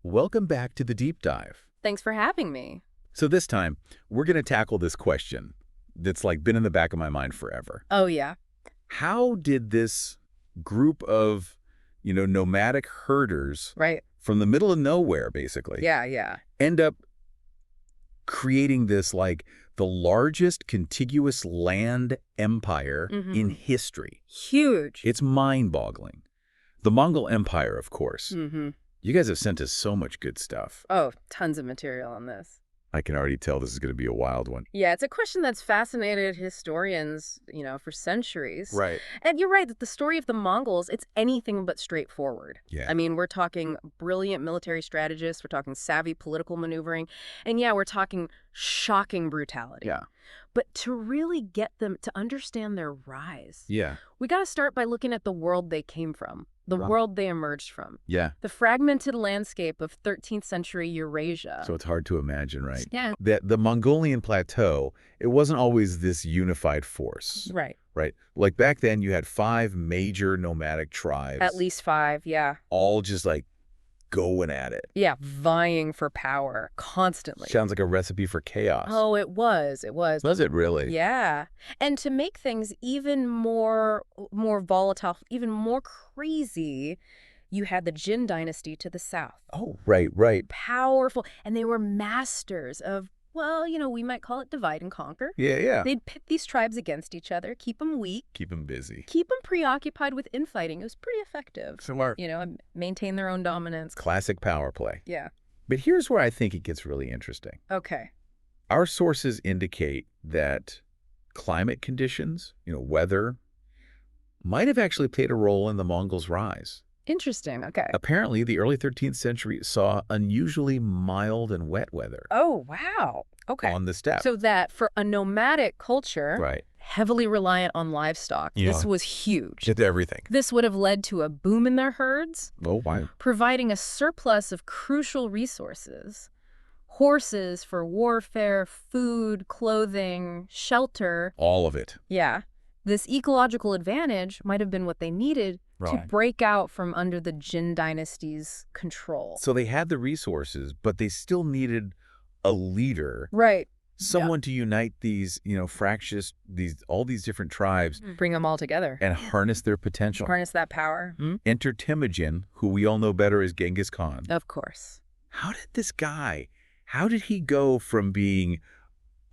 Welcome back to the deep dive. Thanks for having me. So this time, we're going to tackle this question that's like been in the back of my mind forever. Oh, yeah. How did this group of, nomadic herders Right. from the middle of nowhere, basically, Yeah. end up creating this, like, the largest contiguous land empire in history? Huge. It's mind-boggling. The Mongol Empire, of course. You guys have sent us so much good stuff. Oh, tons of material on this. I can already tell this is going to be a wild one. Yeah, it's a question that's fascinated historians, for centuries. Right. And you're right that the story of the Mongols, it's anything but straightforward. Yeah. I mean, we're talking brilliant military strategists, we're talking savvy political maneuvering, and yeah, we're talking shocking brutality. Yeah. But to really get them to understand their rise, Yeah. we got to start by looking at the world they came from, the world they emerged from. Yeah. The fragmented landscape of 13th century Eurasia. So it's hard to imagine, right? Yeah. That the Mongolian plateau, it wasn't always this unified force. Right. Right? Like back then you had 5 major nomadic tribes. At least 5, yeah. All just like going at it. Yeah, vying for power constantly. Sounds like a recipe for chaos. Oh, it was. It was. Was it really? Yeah. And to make things even more volatile, even more crazy, you had the Jin dynasty to the south. Oh, right. Powerful. And they were masters of, well, we might call it divide and conquer. Yeah. They'd pit these tribes against each other, keep them weak, Keep them busy. keep them preoccupied with infighting. It was pretty effective. Smart. And maintain their own dominance. Classic power play. Yeah. But here's where I think it gets really interesting. Okay. Our sources indicate that climate conditions, weather, might have actually played a role in the Mongols' rise. Interesting. Okay. Apparently, the early 13th century saw unusually mild and wet weather Oh, wow. Okay. on the steppe. So that for a nomadic culture, Right. heavily reliant on livestock, this was huge. Did everything. This would have led to a boom in their herds, Oh, wow. providing a surplus of crucial resources. Horses for warfare, food, clothing, shelter. All of it. Yeah. This ecological advantage might have been what they needed to break out from under the Jin dynasty's control. So they had the resources, but they still needed a leader. Right. Someone to unite these, fractious, all these different tribes Bring them all together. and harness their potential. Harness that power. Enter Temujin, who we all know better as Genghis Khan. Of course. How did he go from being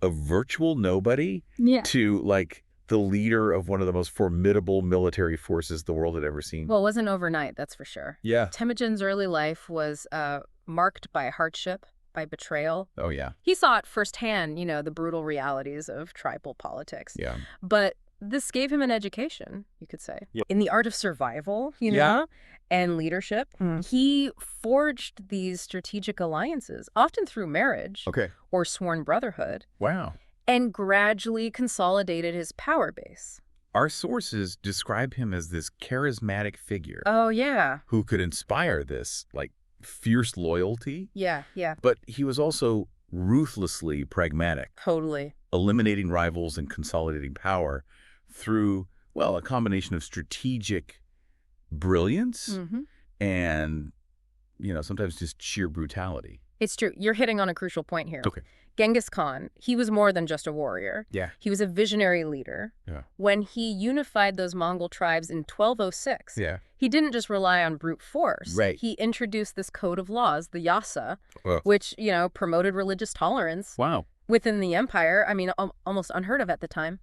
a virtual nobody to, like, the leader of one of the most formidable military forces the world had ever seen? Well, it wasn't overnight, that's for sure. Yeah. Temujin's early life was marked by hardship, by betrayal. Oh, yeah. He saw it firsthand, the brutal realities of tribal politics. Yeah. But this gave him an education, you could say, Yeah. in the art of survival, Yeah. and leadership. He forged these strategic alliances, often through marriage Okay. or sworn brotherhood, Wow. and gradually consolidated his power base. Our sources describe him as this charismatic figure Oh, yeah. who could inspire this, like, fierce loyalty. Yeah. But he was also ruthlessly pragmatic, Totally. eliminating rivals and consolidating power through, well, a combination of strategic brilliance and, sometimes just sheer brutality. It's true. You're hitting on a crucial point here. Okay. Genghis Khan, he was more than just a warrior. Yeah. He was a visionary leader. Yeah. When he unified those Mongol tribes in 1206, Yeah. he didn't just rely on brute force. Right. He introduced this code of laws, the Yasa, Well. which, promoted religious tolerance Wow. within the empire. I mean, almost unheard of at the time.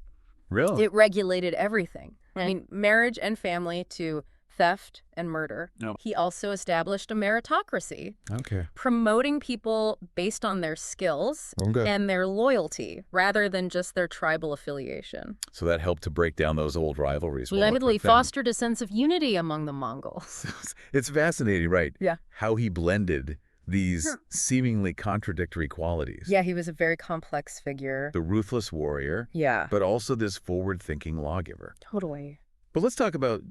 Really? It regulated everything. I mean, marriage and family to theft and murder. No. He also established a meritocracy, Okay. promoting people based on their skills Okay. and their loyalty rather than just their tribal affiliation. So that helped to break down those old rivalries. Allegedly fostered a sense of unity among the Mongols. It's fascinating, right? Yeah. How he blended these seemingly contradictory qualities. Yeah, he was a very complex figure. The ruthless warrior, Yeah. but also this forward-thinking lawgiver. Totally. But let's talk about,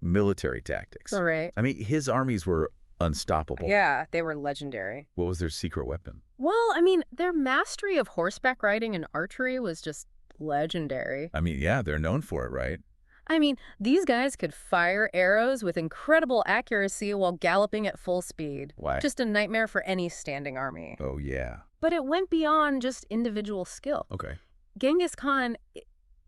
military tactics. All right. I mean, his armies were unstoppable. Yeah, they were legendary. What was their secret weapon? Well, I mean, their mastery of horseback riding and archery was just legendary. I mean, yeah, they're known for it, right? I mean, these guys could fire arrows with incredible accuracy while galloping at full speed. Why? Just a nightmare for any standing army. Oh, yeah. But it went beyond just individual skill. Okay. Genghis Khan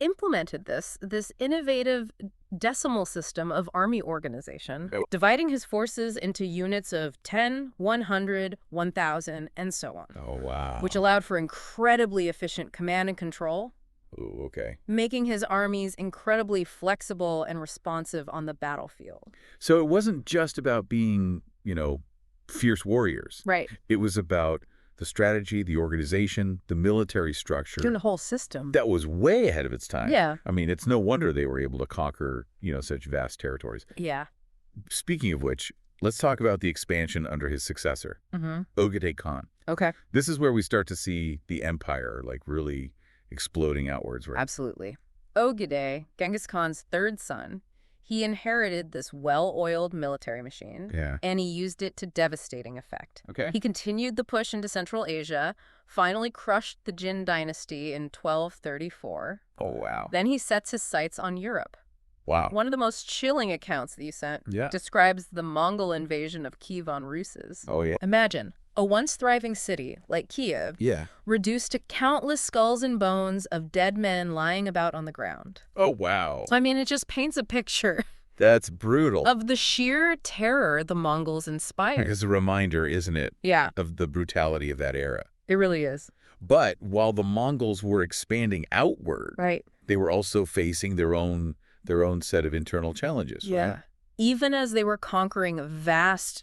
implemented this innovative decimal system of army organization, Oh. dividing his forces into units of 10, 100, 1,000, and so on, Oh, wow. which allowed for incredibly efficient command and control, Ooh, okay. making his armies incredibly flexible and responsive on the battlefield. So it wasn't just about being, fierce warriors. Right. It was about the strategy, the organization, the military structure. Doing the whole system. That was way ahead of its time. Yeah. I mean, it's no wonder they were able to conquer, such vast territories. Yeah. Speaking of which, let's talk about the expansion under his successor, Genghis Khan. Okay. This is where we start to see the empire, really exploding outwards, right? Absolutely. Ogedei, Genghis Khan's third son, he inherited this well-oiled military machine, Yeah. and he used it to devastating effect. Okay. He continued the push into Central Asia, finally crushed the Jin dynasty in 1234. Oh, wow. Then he sets his sights on Europe. Wow. One of the most chilling accounts that you sent Yeah. describes the Mongol invasion of Kievan Rus'. Oh, yeah. Imagine a once thriving city like Kiev Yeah. reduced to countless skulls and bones of dead men lying about on the ground. Oh, wow. So, I mean, it just paints a picture That's brutal. of the sheer terror the Mongols inspired. It's a reminder, isn't it, Yeah, of the brutality of that era. it really is. But while the Mongols were expanding outward, Right. they were also facing their own set of internal challenges. Right? Even as they were conquering vast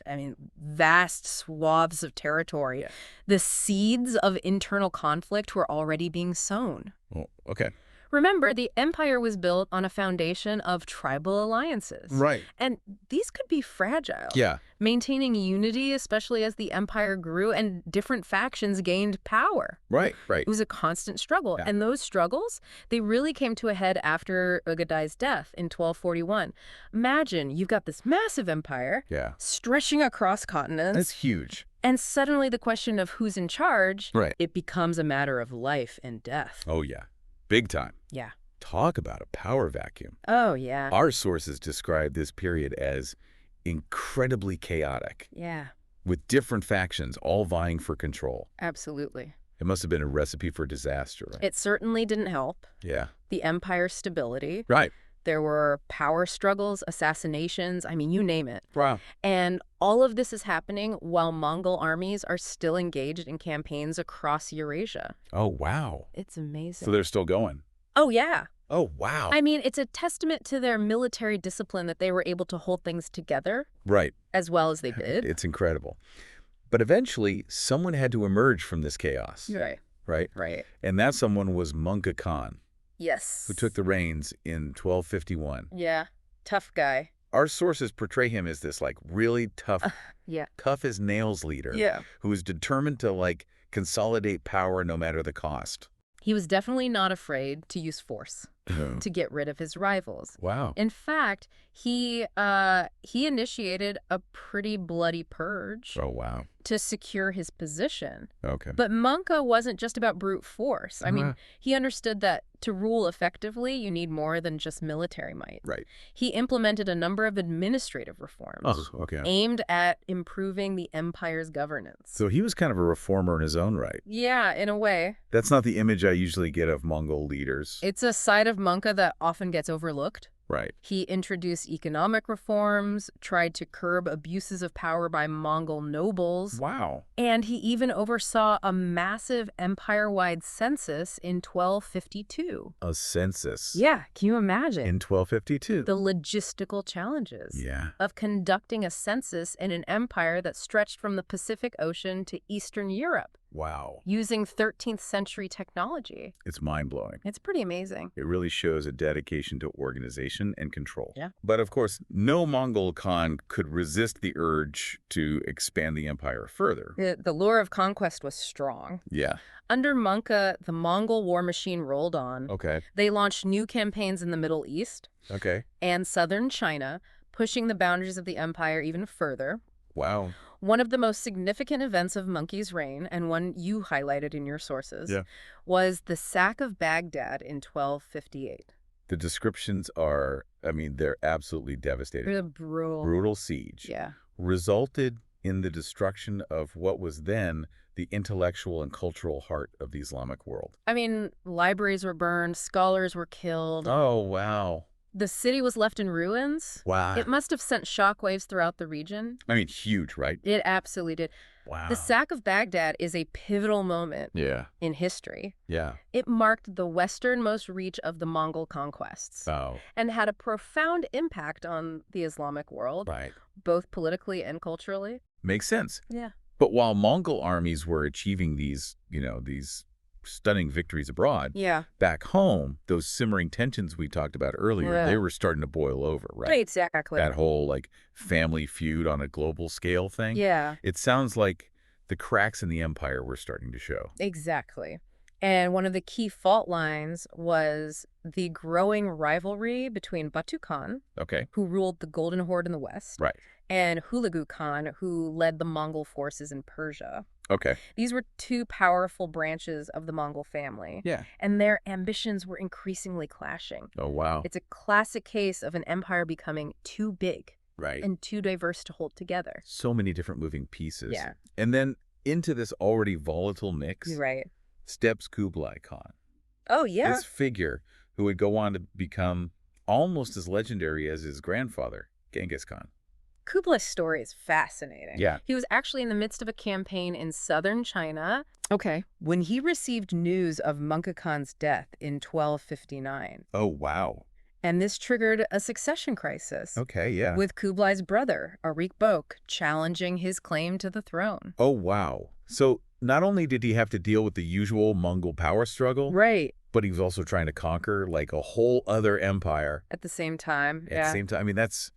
swaths of territory, Yeah. the seeds of internal conflict were already being sown. Oh, okay. Remember, the empire was built on a foundation of tribal alliances. Right. And these could be fragile. Yeah. Maintaining unity, especially as the empire grew and different factions gained power. Right. Right. It was a constant struggle. Yeah. And those struggles, they really came to a head after Ogedei's death in 1241. Imagine you've got this massive empire Yeah. stretching across continents. That's huge. And suddenly the question of who's in charge, Right. it becomes a matter of life and death. Oh, yeah. Big time. Yeah. Talk about a power vacuum. Oh, yeah. Our sources describe this period as incredibly chaotic, Yeah, with different factions all vying for control. absolutely. It must have been a recipe for disaster, right? It certainly didn't help Yeah. the empire's stability. Right. There were power struggles, assassinations, I mean, you name it. Wow. And all of this is happening while Mongol armies are still engaged in campaigns across Eurasia. Oh, wow. It's amazing. So they're still going. Oh, yeah. Oh, wow. I mean, it's a testament to their military discipline that they were able to hold things together Right. as well as they did. It's incredible. But eventually, someone had to emerge from this chaos. Right. Right? Right. And that someone was Mongol Khan, Yes. who took the reins in 1251. Yeah. Tough guy. Our sources portray him as this, really tough, Yeah. tough as nails leader. Yeah. Who was determined to, consolidate power no matter the cost. He was definitely not afraid to use force to get rid of his rivals. Wow. In fact, he initiated a pretty bloody purge Oh, wow. to secure his position. Okay. But Munka wasn't just about brute force. I mean, he understood that to rule effectively, you need more than just military might. Right. He implemented a number of administrative reforms Oh, okay. aimed at improving the empire's governance. So he was kind of a reformer in his own right. Yeah, in a way. That's not the image I usually get of Mongol leaders. It's a side of Munka that often gets overlooked. Right. He introduced economic reforms, tried to curb abuses of power by Mongol nobles, Wow. and he even oversaw a massive empire-wide census in 1252. A census. Yeah, can you imagine? In 1252. The logistical challenges Yeah. of conducting a census in an empire that stretched from the Pacific Ocean to Eastern Europe Wow. using 13th century technology. It's mind-blowing. It's pretty amazing. It really shows a dedication to organization and control. Yeah. But of course, no Mongol Khan could resist the urge to expand the empire further. The lure of conquest was strong. Yeah. Under Munka, the Mongol war machine rolled on. Okay. They launched new campaigns in the Middle East Okay. and southern China, pushing the boundaries of the empire even further. Wow. One of the most significant events of Munki's reign, and one you highlighted in your sources, Yeah. was the sack of Baghdad in 1258. The descriptions are, I mean, they're absolutely devastating. Really brutal. Brutal siege Yeah. resulted in the destruction of what was then the intellectual and cultural heart of the Islamic world. I mean, libraries were burned, scholars were killed. Oh, wow. The city was left in ruins. Wow. It must have sent shockwaves throughout the region. I mean, huge, right? It absolutely did. Wow. The sack of Baghdad is a pivotal moment Yeah. in history. Yeah. It marked the westernmost reach of the Mongol conquests Oh, and had a profound impact on the Islamic world, right. both politically and culturally. Makes sense. Yeah. But while Mongol armies were achieving these, these stunning victories abroad, Yeah. back home, those simmering tensions we talked about earlier, Yeah. they were starting to boil over, right? Exactly. That whole, family feud on a global scale thing. Yeah, It sounds like the cracks in the empire were starting to show. exactly. And one of the key fault lines was the growing rivalry between Batu Khan, Okay. who ruled the Golden Horde in the west, Right. and Hulagu Khan, who led the Mongol forces in Persia. Okay. These were two powerful branches of the Mongol family, Yeah. and their ambitions were increasingly clashing. Oh, wow. It's a classic case of an empire becoming too big Right. and too diverse to hold together. So many different moving pieces. Yeah. And then into this already volatile mix Right. steps Kublai Khan. Oh, yeah. This figure who would go on to become almost as legendary as his grandfather, Genghis Khan. Kublai's story is fascinating. Yeah. He was actually in the midst of a campaign in southern China. Okay. When he received news of Mongol Khan's death in 1259. Oh, wow. And this triggered a succession crisis. Okay, yeah. With Kublai's brother, Bök, challenging his claim to the throne. Oh, wow. So not only did he have to deal with the usual Mongol power struggle, Right. but he was also trying to conquer a whole other empire At the same time. at the same time. I mean, that's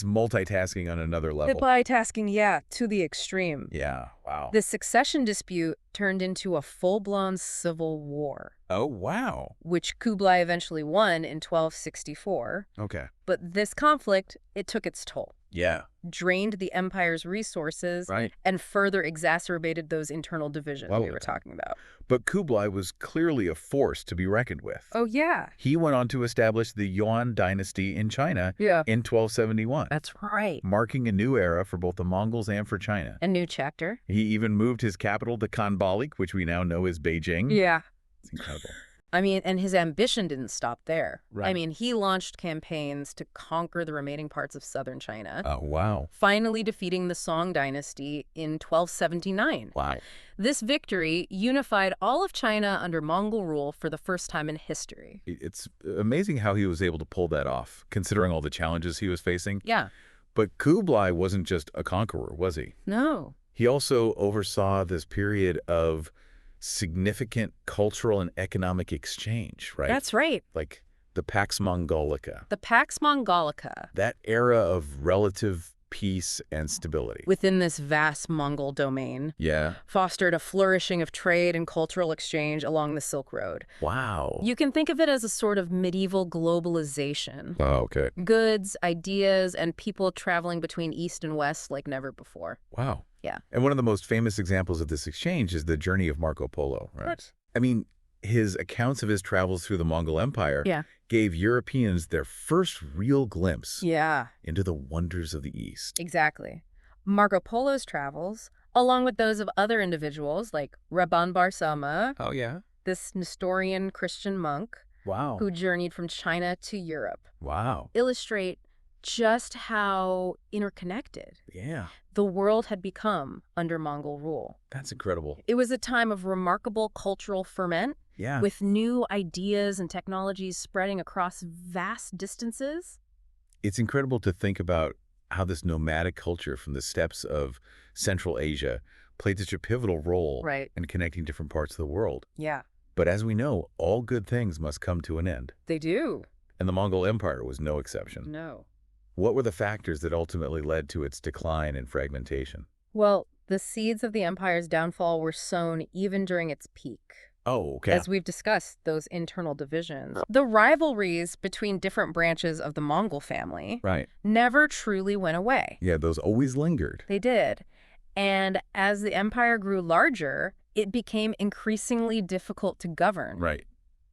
multitasking on another level. Multitasking, yeah, to the extreme. Yeah, wow. The succession dispute turned into a full-blown civil war, Oh, wow. which Kublai eventually won in 1264. Okay. But this conflict, it took its toll, Yeah, drained the empire's resources, right. and further exacerbated those internal divisions Wow. we were talking about. But Kublai was clearly a force to be reckoned with. Oh, yeah. He went on to establish the Yuan dynasty in China Yeah. in 1271, That's right. marking a new era for both the Mongols and for China. A new chapter. He even moved his capital to Khanbalik, which we now know as Beijing. Yeah. It's incredible. I mean, and his ambition didn't stop there. Right. I mean, he launched campaigns to conquer the remaining parts of southern China, Oh, wow. finally defeating the Song dynasty in 1279. Wow. This victory unified all of China under Mongol rule for the first time in history. It's amazing how he was able to pull that off, considering all the challenges he was facing. Yeah. But Kublai wasn't just a conqueror, was he? No. He also oversaw this period of significant cultural and economic exchange, right? That's right. Like the Pax Mongolica, The Pax Mongolica, that era of relative peace and stability. within this vast Mongol domain, Yeah. fostered a flourishing of trade and cultural exchange along the Silk Road. Wow. You can think of it as a sort of medieval globalization. Oh, okay. Goods, ideas, and people traveling between East and West like never before. Wow. Yeah. And one of the most famous examples of this exchange is the journey of Marco Polo, right? Right. I mean, his accounts of his travels through the Mongol Empire Yeah. gave Europeans their first real glimpse Yeah, into the wonders of the East. exactly. Marco Polo's travels, along with those of other individuals like Rabban Bar Sama, Oh, yeah? this Nestorian Christian monk Wow. who journeyed from China to Europe, Wow. illustrate just how interconnected Yeah. the world had become under Mongol rule. That's incredible. It was a time of remarkable cultural ferment, Yeah. with new ideas and technologies spreading across vast distances. It's incredible to think about how this nomadic culture from the steppes of Central Asia played such a pivotal role Right. in connecting different parts of the world. Yeah, But as we know, all good things must come to an end. they do. And the Mongol Empire was no exception. No. What were the factors that ultimately led to its decline and fragmentation? Well, the seeds of the empire's downfall were sown even during its peak. Oh, okay. As we've discussed, those internal divisions. The rivalries between different branches of the Mongol family Right. never truly went away. Yeah, those always lingered. They did. And as the empire grew larger, it became increasingly difficult to govern. Right.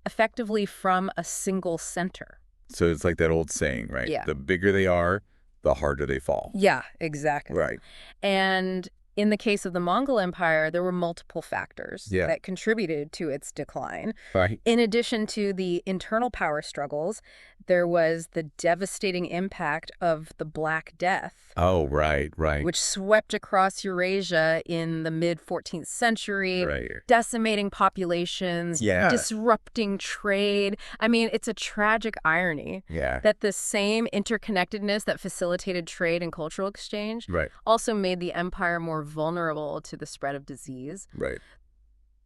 effectively from a single center. So it's like that old saying, right? Yeah. The bigger they are, the harder they fall. Yeah, exactly. Right. And in the case of the Mongol Empire, there were multiple factors Yeah. that contributed to its decline. Right. In addition to the internal power struggles, there was the devastating impact of the Black Death, Oh, right, right. which swept across Eurasia in the mid-14th century, Right. decimating populations, Yeah. disrupting trade. I mean, it's a tragic irony Yeah. that the same interconnectedness that facilitated trade and cultural exchange Right. also made the empire more vulnerable to the spread of disease. Right.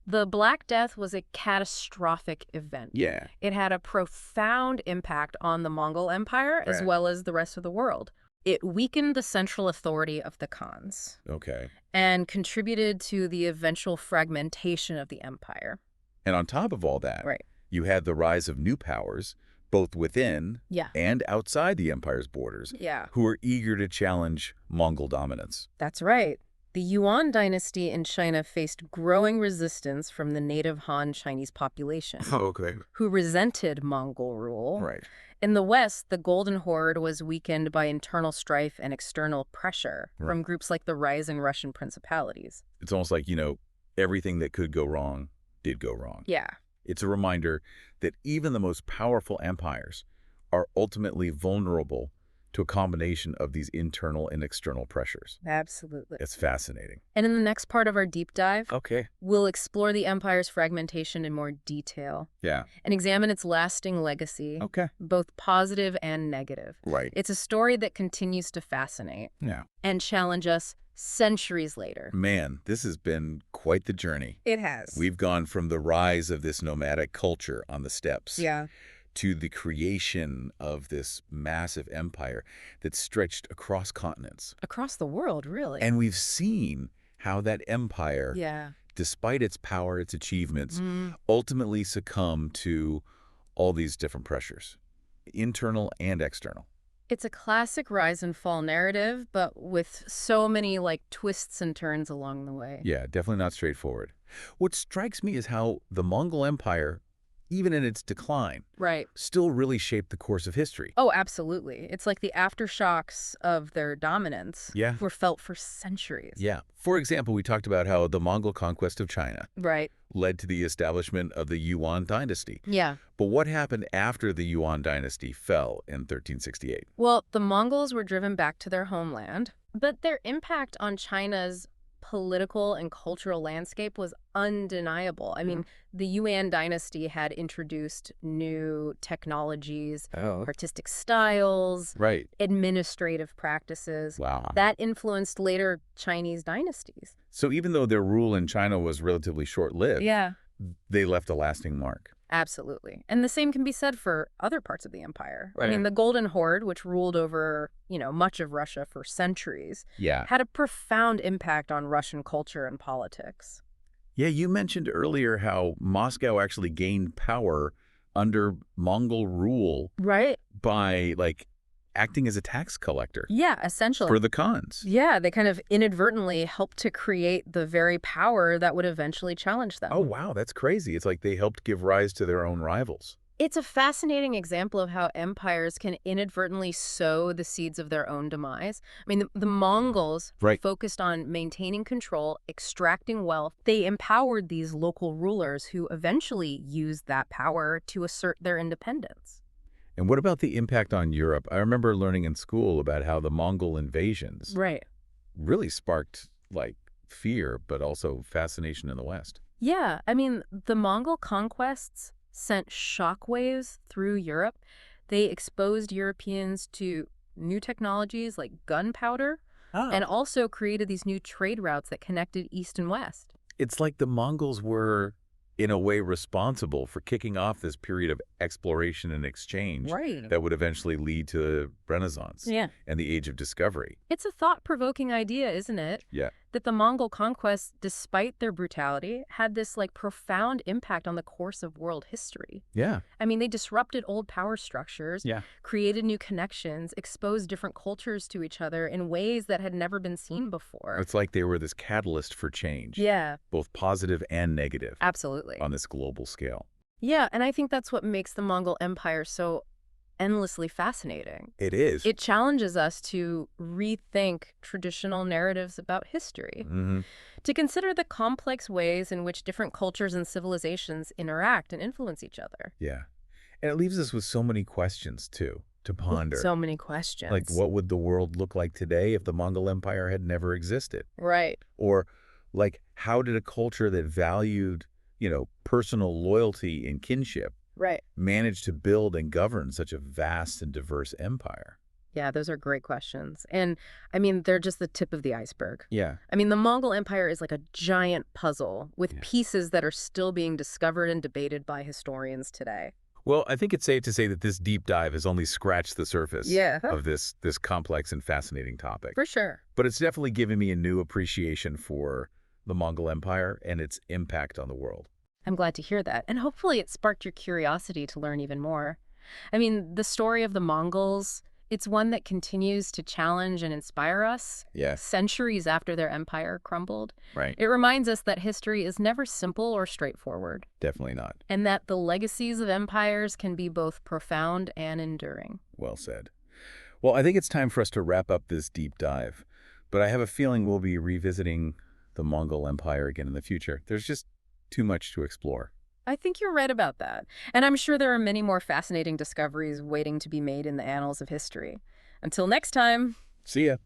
The Black Death was a catastrophic event. Yeah. It had a profound impact on the Mongol Empire as Right. well as the rest of the world. It weakened the central authority of the Khans Okay. and contributed to the eventual fragmentation of the empire. And on top of all that, Right. you had the rise of new powers, both within Yeah. and outside the empire's borders, Yeah. who were eager to challenge Mongol dominance. That's right. The Yuan dynasty in China faced growing resistance from the native Han Chinese population, okay. who resented Mongol rule. Right. In the West, the Golden Horde was weakened by internal strife and external pressure from groups like the rising Russian principalities. It's almost like, everything that could go wrong did go wrong. Yeah. It's a reminder that even the most powerful empires are ultimately vulnerable to a combination of these internal and external pressures. Absolutely. It's fascinating. And in the next part of our deep dive, Okay. we'll explore the empire's fragmentation in more detail Yeah. and examine its lasting legacy, Okay. both positive and negative. Right. It's a story that continues to fascinate Yeah. and challenge us centuries later. Man, this has been quite the journey. It has. We've gone from the rise of this nomadic culture on the steppes Yeah. to the creation of this massive empire that stretched across continents. Across the world, really. And we've seen how that empire, yeah. despite its power, its achievements, Mm. ultimately succumbed to all these different pressures, internal and external. It's a classic rise and fall narrative, but with so many twists and turns along the way. Yeah, definitely not straightforward. What strikes me is how the Mongol Empire, even in its decline, Right. still really shaped the course of history. Oh, absolutely. It's like the aftershocks of their dominance Yeah. were felt for centuries. Yeah. For example, we talked about how the Mongol conquest of China Right. led to the establishment of the Yuan dynasty. Yeah. But what happened after the Yuan dynasty fell in 1368? Well, the Mongols were driven back to their homeland, but their impact on China's political and cultural landscape was undeniable. I mean, the Yuan dynasty had introduced new technologies, artistic styles, Right. administrative practices Wow. that influenced later Chinese dynasties. So even though their rule in China was relatively short-lived, Yeah. they left a lasting mark. Absolutely. And the same can be said for other parts of the empire. I Right. mean, the Golden Horde, which ruled over, much of Russia for centuries, Yeah. had a profound impact on Russian culture and politics. Yeah, you mentioned earlier how Moscow actually gained power under Mongol rule Right? by, acting as a tax collector Yeah, essentially. for the Khans. Yeah, they kind of inadvertently helped to create the very power that would eventually challenge them. Oh, wow, that's crazy. It's like they helped give rise to their own rivals. It's a fascinating example of how empires can inadvertently sow the seeds of their own demise. I mean, the Mongols Right. focused on maintaining control, extracting wealth. They empowered these local rulers who eventually used that power to assert their independence. And what about the impact on Europe? I remember learning in school about how the Mongol invasions Right. really sparked, fear, but also fascination in the West. Yeah, I mean, the Mongol conquests sent shockwaves through Europe. They exposed Europeans to new technologies like gunpowder and also created these new trade routes that connected East and West. It's like the Mongols were, in a way, responsible for kicking off this period of exploration and exchange Right. that would eventually lead to the Renaissance Yeah. and the Age of Discovery. It's a thought-provoking idea, isn't it? Yeah. That the Mongol conquests, despite their brutality, had this profound impact on the course of world history. Yeah. I mean, they disrupted old power structures, Yeah. created new connections, exposed different cultures to each other in ways that had never been seen before. It's like they were this catalyst for change, Yeah, both positive and negative, absolutely. on this global scale. Yeah, and I think that's what makes the Mongol Empire so endlessly fascinating. It is. It challenges us to rethink traditional narratives about history, Mm-hmm. to consider the complex ways in which different cultures and civilizations interact and influence each other. Yeah. And it leaves us with so many questions, too, to ponder. So many Like, questions. what would the world look like today if the Mongol Empire had never existed? Right. Or, like, how did a culture that valued, personal loyalty and kinship Right. manage to build and govern such a vast and diverse empire? Yeah, those are great questions. And I mean, they're just the tip of the iceberg. Yeah. I mean, the Mongol Empire is like a giant puzzle with Yeah. pieces that are still being discovered and debated by historians today. Well, I think it's safe to say that this deep dive has only scratched the surface Yeah, of this complex and fascinating topic. for sure. But it's definitely given me a new appreciation for the Mongol Empire and its impact on the world. I'm glad to hear that. And hopefully it sparked your curiosity to learn even more. I mean, the story of the Mongols, it's one that continues to challenge and inspire us Yeah, centuries after their empire crumbled. right. It reminds us that history is never simple or straightforward, Definitely not. and that the legacies of empires can be both profound and enduring. Well said. Well, I think it's time for us to wrap up this deep dive. But I have a feeling we'll be revisiting the Mongol Empire again in the future. There's just too much to explore. I think you're right about that. And I'm sure there are many more fascinating discoveries waiting to be made in the annals of history. Until next time. See ya.